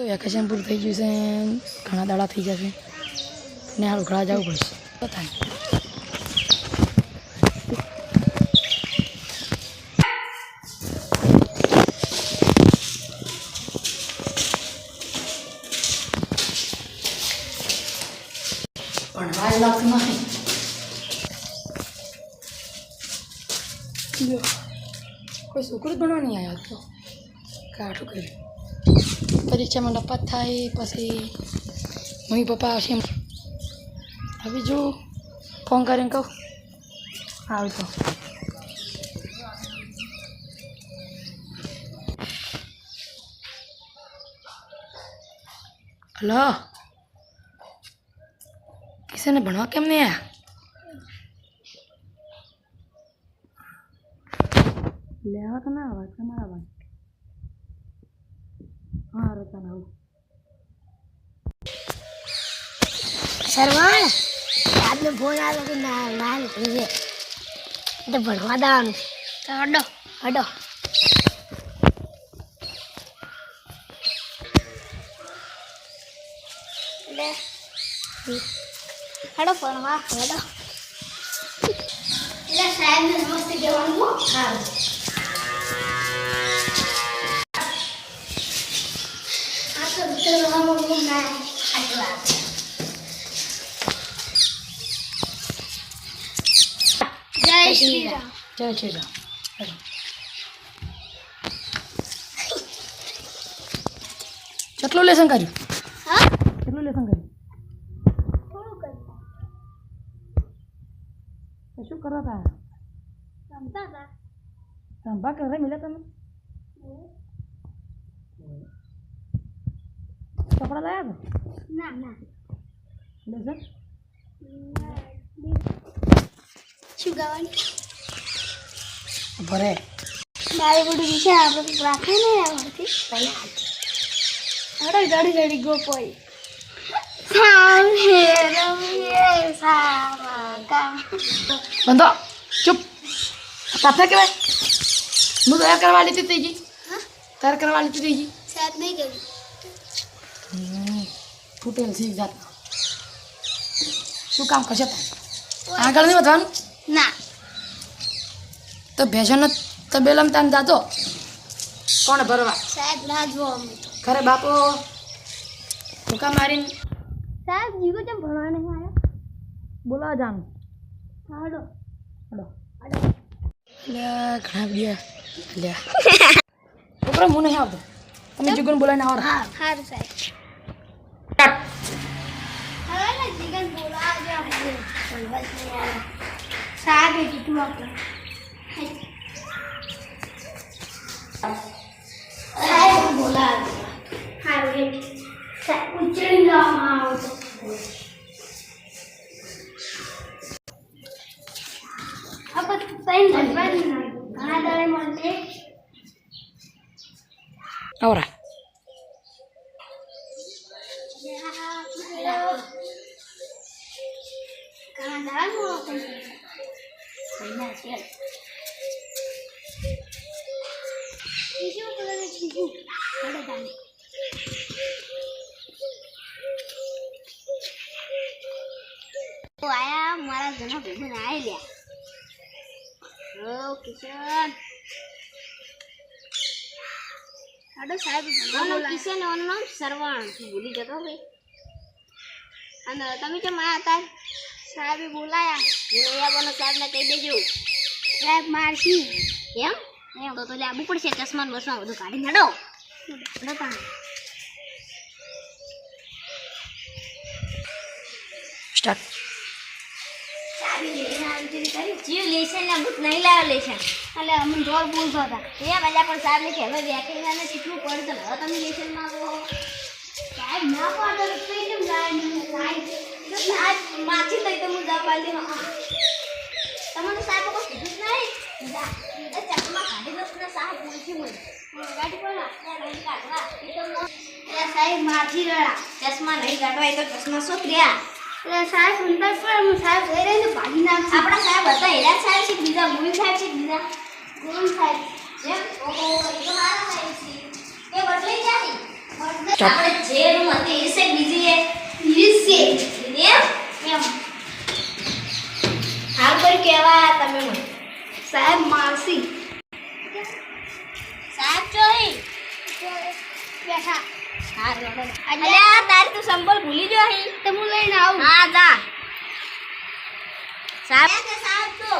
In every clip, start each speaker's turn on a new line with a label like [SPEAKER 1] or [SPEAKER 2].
[SPEAKER 1] Vacation પૂરું થઈ ગયું છે, ઘણા દાડા થઈ જશે ને હાલ ઘણા જવું પડશે. થાય પણ વાજ લાગતું નથી. કોઈ છોકરું જ ભણવા નહીં આવ્યો તો કાઠું કર્યું. પરીક્ષામાં નપાસ થાય પછી મમ્મી પપ્પા આવશે. હવે જો ફોન કરીને કહું આવું તો હલો કિશનને ભણવા કેમ નહીં આવ્યા? લેવા તો ના આવે તમારા વાત. હા રતન આવું
[SPEAKER 2] સરવાળ આજનો ફોન આવ્યો કે ના લાલ ભૂલે એટલે ભણવા દાવાનું તો હડો હડો હડો ભણવા હડો. એટલે સાહેબને નમસ્તે કહેવાનું. હા આ તો વિચારવામાં ના આટલા જય શ્રી રામ.
[SPEAKER 1] જય શ્રી રામ. કેટલું લેસન કર્યું?
[SPEAKER 2] હા
[SPEAKER 1] કેટલું લેસન કર્યું?
[SPEAKER 2] થોડું કર્યું
[SPEAKER 1] તો શું કરવા હતા?
[SPEAKER 2] રમતા હતા.
[SPEAKER 1] રંભા કરે મિલે તમે? કપડા લાયા
[SPEAKER 2] ના ના
[SPEAKER 1] લેસન
[SPEAKER 2] શું ગાવાની
[SPEAKER 1] ભરે
[SPEAKER 2] મારી બધું વિશે આપણે રાખે ને આવડતી હડો જડી જડી ગોપોઈ સામે રમીએ સામા કામ
[SPEAKER 1] બંધો ચૂપ. પાછા કહેવાય હું તૈયાર કરવા લીધી થઈ ગઈ. તૈયાર કરવા લીધી થઈ ગઈ.
[SPEAKER 2] સાહેબ નહીં કર્યું
[SPEAKER 1] ફૂટેલ શીખ જાત શું કામ કરશે? આગળ નહીં વધવાનું
[SPEAKER 2] ના
[SPEAKER 1] તો ભેંસોનો તબેલામાં તાન જાતો કોણ ભરવા?
[SPEAKER 2] સાહેબ ના જો અમે તો
[SPEAKER 1] ખરે બાપો ભૂકા મારીને
[SPEAKER 2] સાહેબ જીગો કેમ ભણવા નહીં આવ્યો?
[SPEAKER 1] બોલાવા જાનું.
[SPEAKER 2] હડો
[SPEAKER 1] હલો
[SPEAKER 2] હડો
[SPEAKER 1] ઘણા બધા છોકરા હું નહીં આવતો. તમે જીગોને બોલાવીને આવો.
[SPEAKER 2] હા સારું સાહેબ હવે ને જીગન બોલાવજો આપણે સાહેબ એ કીધું આપણે સાહેબ બોલાવજો સારું એ સાહેબ ઉચડી જવામાં આવતો આપણે તઈ ભણવાનું ઘણા દાડે મળશે
[SPEAKER 1] આવરા
[SPEAKER 2] આયા મારા ઘણા ભેગું આવી લ્યા ઓ કિશન હાડો સાહેબ કિશન એનું નામ સરવણ ભૂલી જતો ભાઈ. અને તમે કેમ આયા હતા? સાહેબે બોલાયા બોલો સાહેબને કહી દેજો સાહેબ મારશી એમ એમ તો લાવવું પડશે ચશ્માન બસમાં બધું કાઢી નાડો
[SPEAKER 1] સ્ટાર્ટ.
[SPEAKER 2] જીવ લેશન ને અમુક નહીં લાવ્યો લેશન એટલે અમે જોર બોલતો હતા એ બધા પણ સાહેબ ને કે હવે વેકેશન શીખવું પડે તો હવે તમે લેશનમાં આવો સાહેબ ના પાડો તો કેમ જાય માછી લઈ તો હું જા પાડી તમને સાહેબ કોઈ કીધું જ નહીં ચશ્મા કાઢી દો ને સાહેબ પૂછી મને ગાડી પર કાઢવા એ તો સાહેબ માછી રડા ચશ્મા નહીં કાઢવા એ તો ચશ્મા શું કર્યા એટલે સાહેબ અંદર પર હું સાહેબ જઈ રહી ને ભાગી નાખ આપણા સાહેબ હતા હેરા સાહેબ છે બીજા ગોવિંદ સાહેબ છે બીજા ગોવિંદ સાહેબ જેમ ઓહો એ તો મારા સાહેબ છે એ બદલાઈ જાય આપણે જે રૂમ હતી એ છે બીજી એમ હાલ કોઈ કહેવા તમે મને
[SPEAKER 3] સાહેબ મારસી
[SPEAKER 2] સાહેબ ચોઈ
[SPEAKER 3] બેઠા
[SPEAKER 2] હા રોડો અલ્યા તારી તું સંબળ ભૂલી ગયો હી
[SPEAKER 3] તો હું લઈને આવું
[SPEAKER 2] હા જા સાહેબ સાહેબ તો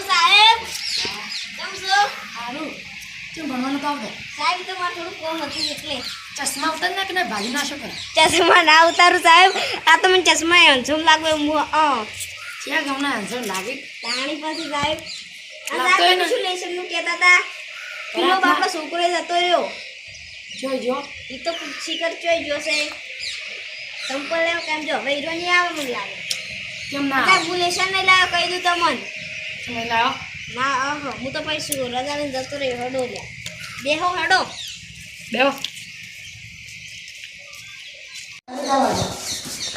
[SPEAKER 2] સાહેબ કેમ છો
[SPEAKER 1] સારું શું ભણવાનું તો આવડે
[SPEAKER 2] સાહેબ તો મારે થોડું કોમ હતું એટલે
[SPEAKER 1] ચશ્મા ઉતાર ને કે ના ભાગી ના શકો
[SPEAKER 2] ચશ્મા ના ઉતારું સાહેબ આ તો મને ચશ્મા અંજુમ લાગે
[SPEAKER 1] ક્યાં ગમના આન્સર લાગે
[SPEAKER 2] તાણી પાસે સાહેબ આ
[SPEAKER 1] લાગતો
[SPEAKER 2] સાહેબ
[SPEAKER 1] એને.
[SPEAKER 2] શું લેશન નું કહેતા હતા પેલો
[SPEAKER 1] રાતના.
[SPEAKER 2] બાપડો છોકરો જતો રહ્યો
[SPEAKER 1] જોઈ જો
[SPEAKER 2] એ તો પૂછી કર ચોઈ જોશે સંપલ લેવ કેમ જો હવે હીરો નહીં આવે મને લાગે
[SPEAKER 1] કેમ ના
[SPEAKER 2] સાહેબ હું લેશન નહીં લાવ્યો કહી દઉં તમને
[SPEAKER 1] તમે લાવો
[SPEAKER 2] ના હું તો પછી રજા લઈને જતો રહ્યો હડો લ્યા દેહો હડો
[SPEAKER 1] બેહો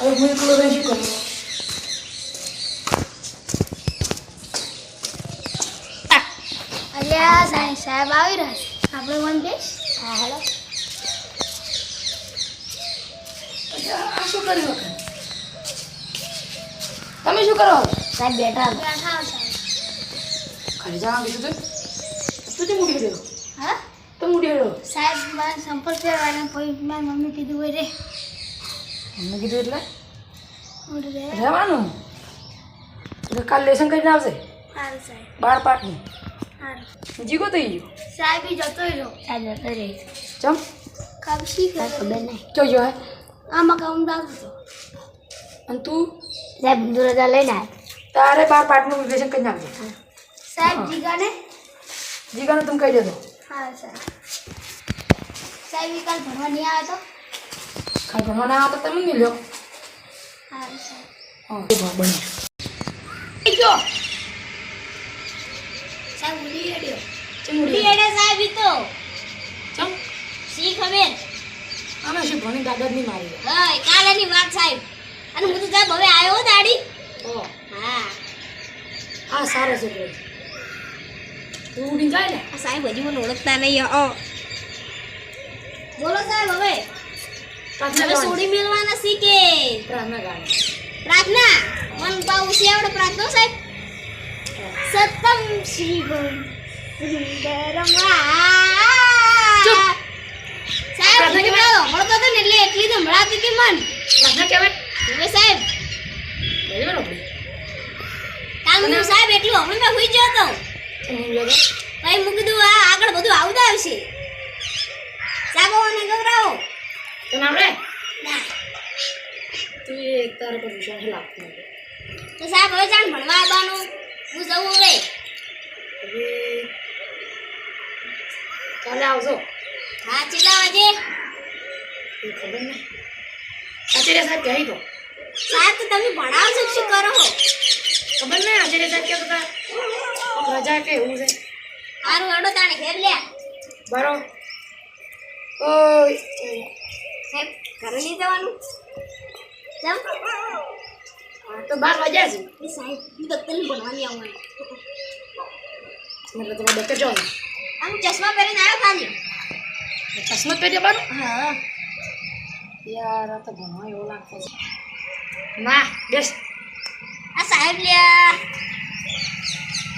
[SPEAKER 1] હવે હું એકલો રહી શું કરું
[SPEAKER 3] અલ્યા સાહેબ આવી રહ્યા છે આપણે વન બેસ
[SPEAKER 2] હા હડો
[SPEAKER 1] આ શું કર્યું વખત તમે શું કરો
[SPEAKER 2] સાહેબ બેઠા
[SPEAKER 3] બેઠા સાહેબ
[SPEAKER 1] ઘરે જવા કીધું તું તે મૂડી રહ્યો
[SPEAKER 3] હા
[SPEAKER 1] તો મૂડી રહ્યો
[SPEAKER 3] સાહેબ મારે સંપર્ક કરવાના પછી મારી મમ્મી કીધું હોય રે
[SPEAKER 1] અમને કીધું એટલે
[SPEAKER 3] હું રે
[SPEAKER 1] રહેવાનું એટલે કાલ લેસન કરીને આવશે
[SPEAKER 3] સારું સાહેબ
[SPEAKER 1] 12 પાઠનું
[SPEAKER 3] સારું
[SPEAKER 1] જીગો થઈ ગયો
[SPEAKER 3] સાહેબ ઈ જતો રહ્યો
[SPEAKER 2] સાહેબ જતો રહી
[SPEAKER 1] ચમ
[SPEAKER 3] ખબર શી
[SPEAKER 2] ખબર
[SPEAKER 3] ખબર
[SPEAKER 2] નહીં
[SPEAKER 1] ક્યો જો હે
[SPEAKER 3] આમાં કામ દાવું હતો
[SPEAKER 1] અને તું
[SPEAKER 2] સાહેબ હું રજા લઈને આવ્યો
[SPEAKER 1] તારે 12 પાઠનું લેસન કરીને આવજે
[SPEAKER 3] સાહેબ
[SPEAKER 1] હા.
[SPEAKER 3] જીગાને
[SPEAKER 1] જીગાને તમે કહી દેજો
[SPEAKER 3] હા સાહેબ સાહેબ ઈ કાલ ભણવા નહીં આવ્યો તો
[SPEAKER 1] ખાઈ ભણવાના આવે તો તમે નહીં લ્યો
[SPEAKER 3] હા સાહેબ
[SPEAKER 1] હા બને જો
[SPEAKER 3] સાહેબ ઉડી અડ્યો
[SPEAKER 1] ચમુડી
[SPEAKER 2] એડે સાહેબ ઈ તો
[SPEAKER 1] ચમ
[SPEAKER 2] શી ખબર
[SPEAKER 1] આમે શું ભણી દાદા નહીં મારી
[SPEAKER 2] હા કાલેની વાત સાહેબ અને હું તો સાહેબ હવે આવ્યો હો દાડી
[SPEAKER 1] ઓ
[SPEAKER 2] હા
[SPEAKER 1] આ સારો છે બોલ તું ઉડી જાય ને
[SPEAKER 2] આ સાહેબ હજી મને ઓળખતા નહીં બોલો સાહેબ હવે
[SPEAKER 1] પ્રાર્થના
[SPEAKER 2] હવે
[SPEAKER 1] ગાવાની.
[SPEAKER 2] સોડી મેળવાના શીખે
[SPEAKER 1] પ્રાર્થના ગાવાની.
[SPEAKER 2] પ્રાર્થના મન પાઉ આવડે પ્રાર્થના સાહેબ સતમ શિવમ સુંદરમ
[SPEAKER 1] ચૂપ.
[SPEAKER 2] સાહેબ
[SPEAKER 1] પ્રાર્થના
[SPEAKER 2] હું
[SPEAKER 1] કેવાય?
[SPEAKER 2] મળતો હતો ને એટલે એટલી તો મળાતી હતી મન
[SPEAKER 1] પ્રાર્થના કહેવાય
[SPEAKER 2] હવે સાહેબ
[SPEAKER 1] બરાબર આપણે
[SPEAKER 2] કાલ હું સાહેબ એટલું હવે મેં હુઈ ગયો હતો
[SPEAKER 1] હું લ્યો તો
[SPEAKER 2] ભાઈ મૂકી કીધું આ આગળ બધું આવતા આવશે સાહેબ મને ગભરાવો
[SPEAKER 1] તને આવડે
[SPEAKER 2] ના
[SPEAKER 1] તું એક તારા પર વિશ્વાસ લાગતો નથી.
[SPEAKER 2] તો સાહેબ હવે જાણ ભણવા આવવાનું હું જવું હવે
[SPEAKER 1] હવે કાલે આવજો
[SPEAKER 2] હા કેટલા વાગે
[SPEAKER 1] એ ખબર નહીં આચાર્ય સાહેબ કહી દો
[SPEAKER 2] સાહેબ તો તમે ભણાવો છો કે શું કરો છો
[SPEAKER 1] ખબર નહીં આચાર્ય સાહેબ કહેતા હતા રજા કે એવું છે
[SPEAKER 2] મારું હડો તાણે ઘેર લ્યા
[SPEAKER 1] બરો ઓય
[SPEAKER 2] સાહેબ ઘરે નહીં જવાનું જમ
[SPEAKER 1] હા તો 12 વાગ્યા છે
[SPEAKER 2] એ સાહેબ હું તો તને ભણવાની આવવાનું
[SPEAKER 1] મતલબ તમારે ડૉક્ટર જો
[SPEAKER 2] આમ ચશ્મા પહેરીને આવ્યો ખાલી
[SPEAKER 1] ચશ્મા પહેરી જવાનું
[SPEAKER 2] હા
[SPEAKER 1] યાર આ તો ભણવા એવો લાગતો છે ના બેસ
[SPEAKER 2] આ સાહેબ લ્યા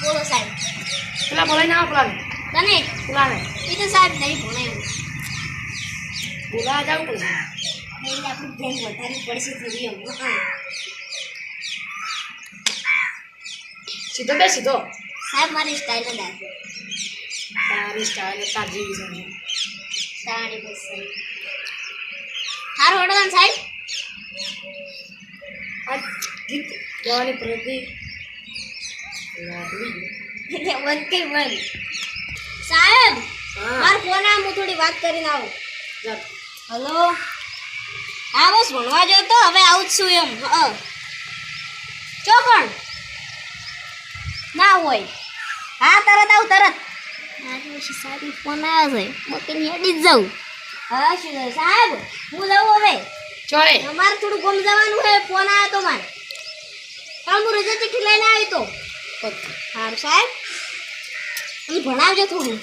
[SPEAKER 2] બોલો સાહેબ
[SPEAKER 1] પેલા બોલાવીને આવો
[SPEAKER 2] તને
[SPEAKER 1] પેલાને
[SPEAKER 2] એ તો સાહેબ નહીં ભણાયું
[SPEAKER 1] બોલાવા જવું પડશે
[SPEAKER 2] એટલે આપણું ધ્યાન વધારે પડશે થોડી એમ
[SPEAKER 1] સીધો બે સીધો
[SPEAKER 2] સાહેબ મારી સ્ટાઇલ જ આપો
[SPEAKER 1] તારી સ્ટાઇલ તાર જેવી છે
[SPEAKER 2] તાણી બસ હારું હડો સાહેબ
[SPEAKER 1] આ ગીત ગાવાની પ્રતિ લાગણી
[SPEAKER 2] એટલે બંધ કઈ બંધ સાહેબ
[SPEAKER 1] હા
[SPEAKER 2] મારો ફોન આ હું થોડી વાત કરીને આવું
[SPEAKER 1] ચાલ
[SPEAKER 2] હલો હા બસ ભણવા જો તો હવે આવું જ છું એમ ચોકણ ના હોય હા તરત આવું તરત મારી પછી સાહેબ ફોન આવ્યો છે બકીને હેડી જ જાઉં હા શું છે સાહેબ હું જાઉં હવે
[SPEAKER 1] ચોય
[SPEAKER 2] અમારે થોડું ગમ જવાનું છે ફોન આવ્યો તો મારે કાલ હું રજા ચિઠ્ઠી લઈને આવી તો સારું સાહેબ તમે ભણાવજો થોડું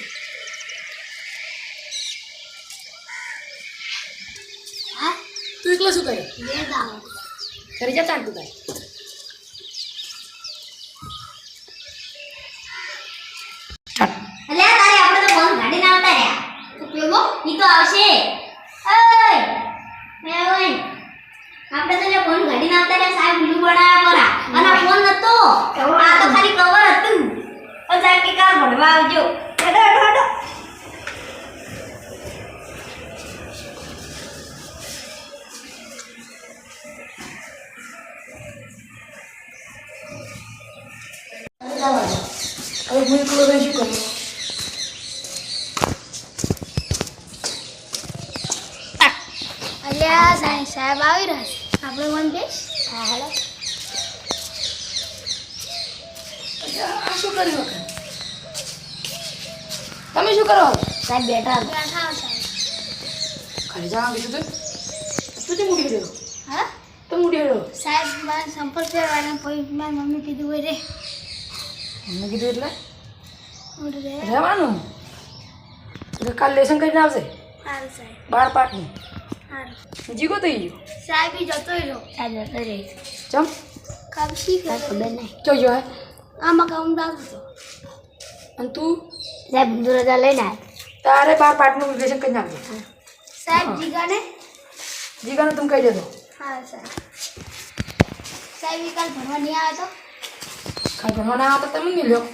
[SPEAKER 1] એકલો શું કરે
[SPEAKER 3] લેતા
[SPEAKER 1] ઘરે જતા તું તારે
[SPEAKER 2] અલ્યા તારે આપણે તો ફોન ગાડી ના આવતા રહ્યા
[SPEAKER 3] તો પેલો
[SPEAKER 2] ઈ તો આવશે ઓય મે ઓય આપણે તો જે ફોન ગાડી ના આવતા રહ્યા સાહેબ વિડિયો બનાવ્યા પરા અને ફોન નતો આ તો ખાલી કવર હતું તો સાહેબ કે કાલ ભણવા આવજો હેડો હેડો હેડો
[SPEAKER 1] હવે હું એકલો રહી શું કરું
[SPEAKER 3] અલ્યા સાહેબ આવી રહ્યા છે આપણે વન બેસ
[SPEAKER 1] હા હાલો આ શું કર્યું વખત તમે શું કરો
[SPEAKER 2] સાહેબ બેઠા
[SPEAKER 3] બેઠા સાહેબ
[SPEAKER 1] ઘરે જવા કીધું તું તે મૂડી રહ્યો
[SPEAKER 3] હા
[SPEAKER 1] તો મૂડી રહ્યો
[SPEAKER 3] સાહેબ મારે સંપર્ક કરવાના પછી મારી મમ્મી કીધું હોય રે
[SPEAKER 1] મેં કીધું એટલે
[SPEAKER 3] હું રે
[SPEAKER 1] રહેવાનું એટલે કાલ લેસન કરીને આવશે
[SPEAKER 3] સારું સાહેબ
[SPEAKER 1] 12 પાઠનું
[SPEAKER 3] સારું
[SPEAKER 1] જીગો થઈ ગયો
[SPEAKER 3] સાહેબ ઈ જતો રહ્યો
[SPEAKER 2] સાહેબ જતો રહી
[SPEAKER 1] ચમ
[SPEAKER 3] કામ શી કરે
[SPEAKER 2] ખબર નહીં
[SPEAKER 1] ચો ગયો હે
[SPEAKER 3] આમાં કામ લાગુ તો
[SPEAKER 1] અને તું
[SPEAKER 2] સાહેબ રજા લઈને આવ્યા
[SPEAKER 1] તારે 12 પાઠનું લેસન કરીને આવજે
[SPEAKER 3] સાહેબ
[SPEAKER 1] હા.
[SPEAKER 3] જીગાને
[SPEAKER 1] જીગાને તમે કહી દેજો
[SPEAKER 3] હા સાહેબ સાહેબ ઈ કાલ ભણવા નહીં આવ્યો તો
[SPEAKER 1] કાલ ભણવાના આવતા તમે નહીં લ્યો